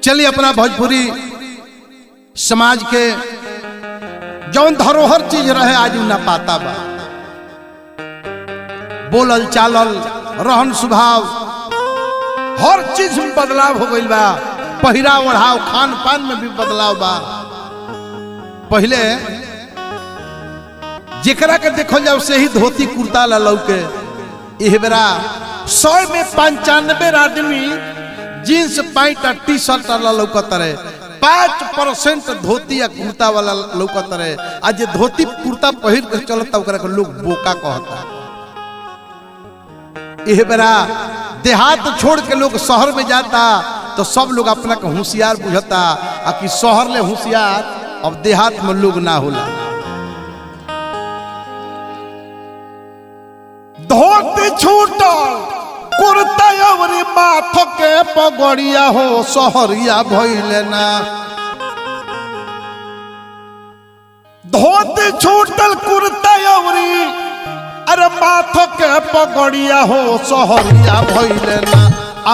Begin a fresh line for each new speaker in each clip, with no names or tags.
चलिए अपना भोजपुरी समाज के जौन धरोहर चीज रहे आज ना पाता बा। बोलल चालल रहन स्वभाव हर चीज में बदलाव हो गई बा। पहिरा ओढ़ाव खान पान में भी बदलाव बा। पहले जेकरा के देखल जाओ से ही धोती कुर्ता ला लौके। एह बेरा 100 में 95 आदमी जींस पैंट और टी शर्ट वाला लौकत रहे। 5% धोती या कुर्ता वाला लौकत रहे। आज धोती कुर्ता पहिर के चलता ओकरा के लोग बोका कहता। एह बेरा देहात छोड़ के लोग शहर में जाता तो सब लोग अपना के होशियार बुझता। आ कि शहर ले होशियार अब देहात में लोग ना होला। धोती छूटल कुर्ता अवरी माथ के पगड़िया हो सहरिया भइले ना। धोती छूटल कुर्ता अवरी अरे माथ के पगड़िया हो सहरिया भइले ना।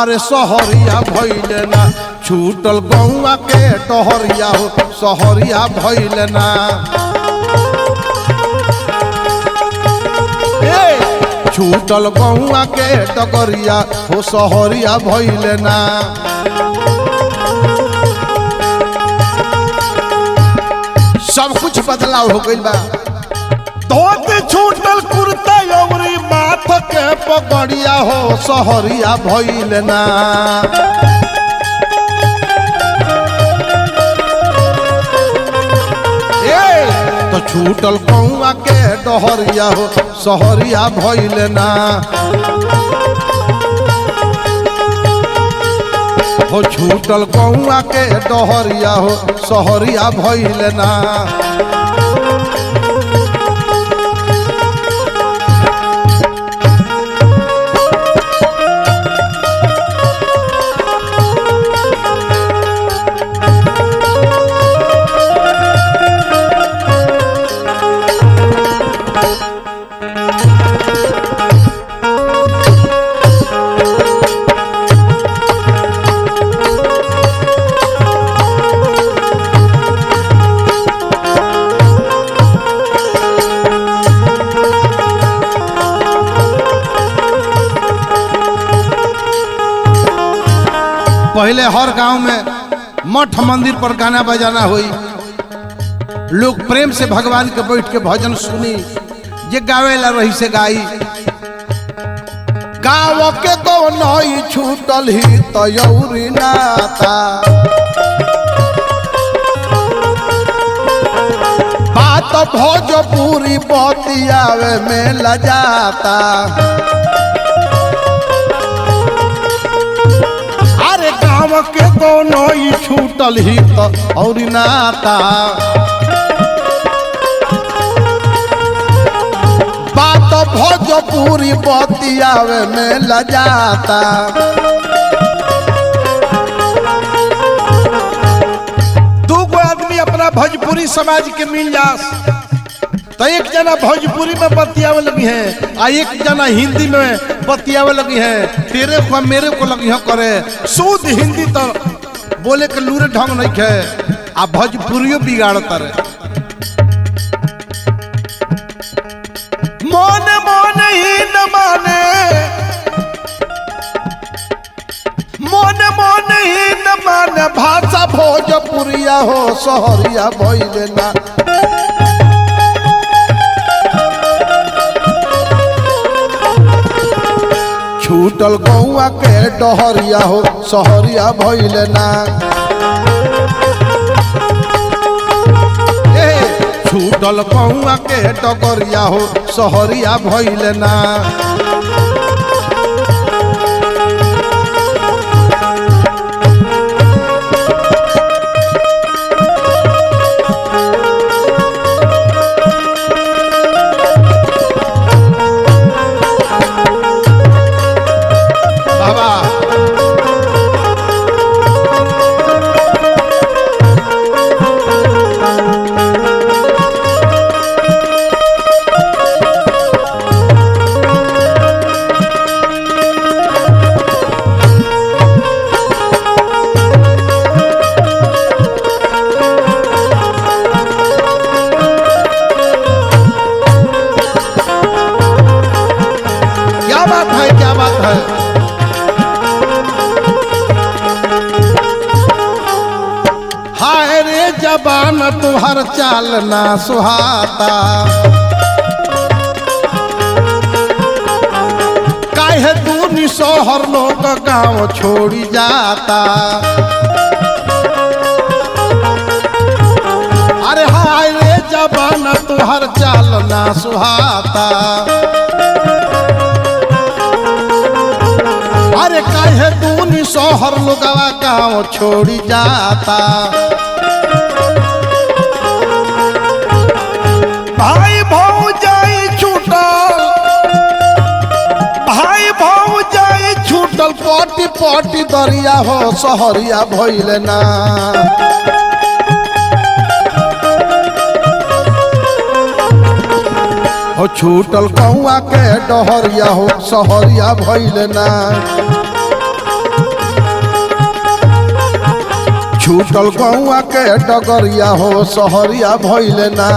अरे सहरिया भइले ना। छूटल गौवा के टहरिया हो सहरिया भइले ना। छूटल गौवा के टगरिया हो सहरिया भइले ना। सब कुछ बदलाव हो गइल बा। धोती छूटल कुर्ता अवरी माथ के पगड़िया हो सहरिया भइले ना। तो छूटल गौवा के डहरिया हो सहरिया भइले ना। हो छूटल गौवा के डहरिया हो सहरिया भइले ना। पहले हर गांव में मठ मंदिर पर गाना बजाना हुई। लोग प्रेम से भगवान के बैठ के भजन सुनी। जे गावेला रही से गाई। गाँव के तो नई छूटल ही तयौरी नाता। बात भोजपुरी बतियावे में लजाता। गाँव के दोनों ही छूटल ही तो और नाता। बात भोजपुरी बतियावे में लजाता। दूगो आदमी अपना भोजपुरी समाज के मिल जास तो एक जना भोजपुरी में बतियावे लगी है आ एक जना हिंदी में बतियावे लगी है। तेरे को मेरे को लगी है करे। शुद्ध हिंदी तो बोले के लूरे ढंग नहीं है। आ भोजपुरियो बिगाड़ता रहे। मन मन ही न माने। मन मन ही न माने भाषा भोजपुरिया हो सहरिया भइले ना। छूटल गौवा के डहरिया हो सहरिया भइले ना। छूटल गौवा के डगरिया हो सहरिया भइले ना। जबान तुहर चाल ना सुहाता, काहे दूनी शहर लोग गाँव छोड़ी जाता। अरे हाय रे जबान तुहर चाल ना सुहाता, अरे काहे दूनी शहर लोगवा गाँव छोड़ी जाता। भाई भौजाई छूटल, भाई भौजाई छूटल, पटी पटी दरिया हो सहरिया भइल ना। हो छूटल कौआ के डहरिया हो सहरिया भइल ना। छूटल कौआ के डगरिया हो सहरिया भइल ना।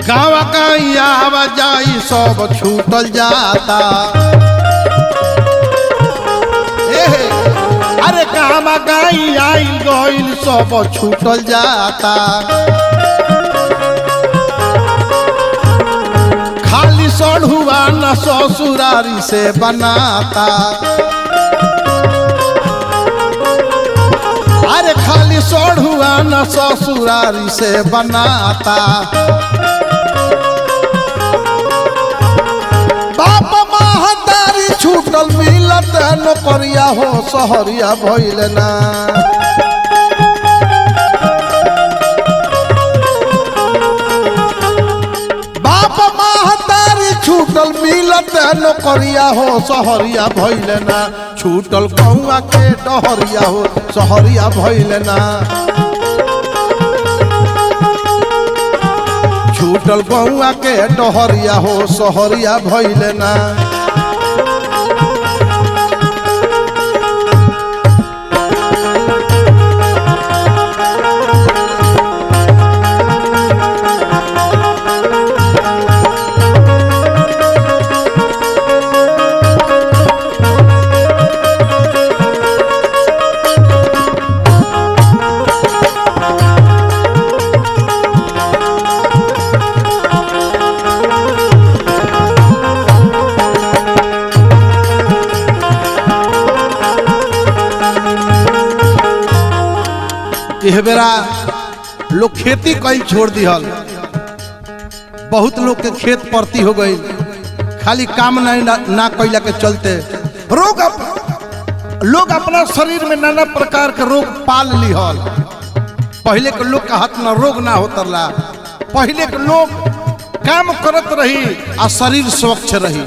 गाँव का आवाजाई सब छूटल जाता। अरे गाँव गाई आई गईल सब छूटल जाता। खाली सढ़ुआ न ससुरारी से बनाता। अरे खाली सढ़ुआ न ससुरारी से बनाता। छूटल मिलत नौकरिया हो सहरिया भइल ना। बाप महतारी छूटल मिलत नौकरिया हो सहरिया भइल ना। छूटल कौआ के डहरिया हो सहरिया भइल ना। छूटल कौआ के डहरिया हो सहरिया भइल ना। यह बेरा लोग खेती कई छोड़ दिहल, बहुत लोग के खेत परती हो गई, खाली काम नहीं ना कैला के चलते लोग अपना शरीर में नाना प्रकार के रोग पाल लिहल। पहले के लोग का हाथ में रोग ना होतरला, पहले के लोग काम करत रही आ शरीर स्वच्छ रही।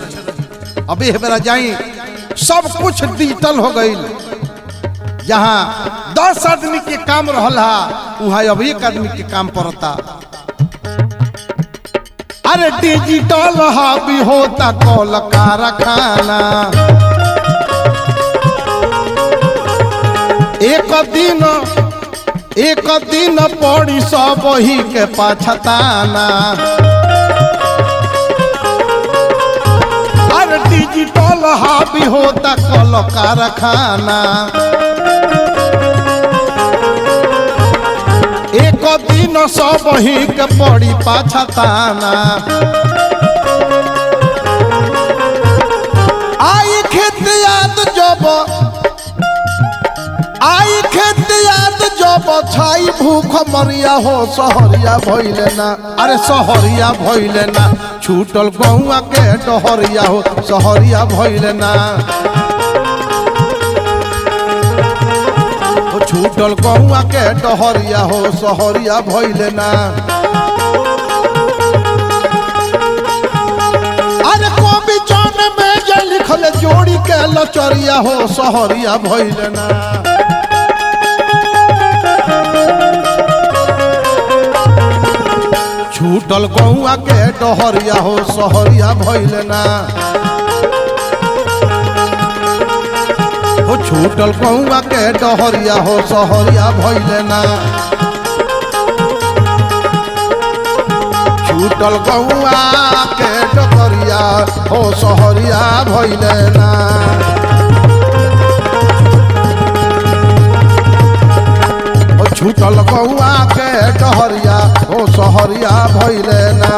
अब यह बेरा जाई सब कुछ डिजिटल हो गई, जहाँ 10 आदमी के काम रहला वहाँ अब 1 आदमी के काम पड़ता। अरे डिजिटल हावी होता कल कारखाना। एक दिन पड़ी सब ही के पछताना। अरे डिजिटल हावी होता कल कारखाना। एक दिन सब ही के पड़ी पछताना। आई खेत याद जब छाई भूख मरिया हो सहरिया भइले ना, अरे सहरिया भइले ना, छूटल गौआ के डहरिया हो सहरिया भइले ना, छूटल गौआ के डहरिया हो सहरिया भइले ना। अरे कवि जौन में जे लिखल जोड़ी के लचरिया हो सहरिया भइले ना। छूटल गौआ के डहरिया हो सहरिया भइले ना, हो छूटल गौआ के डहरिया हो सहरिया भइले ना, छूटल गौआ के डहरिया हो सहरिया भइले ना। छूटल गौआ के डहरिया हो सहरिया भइले ना।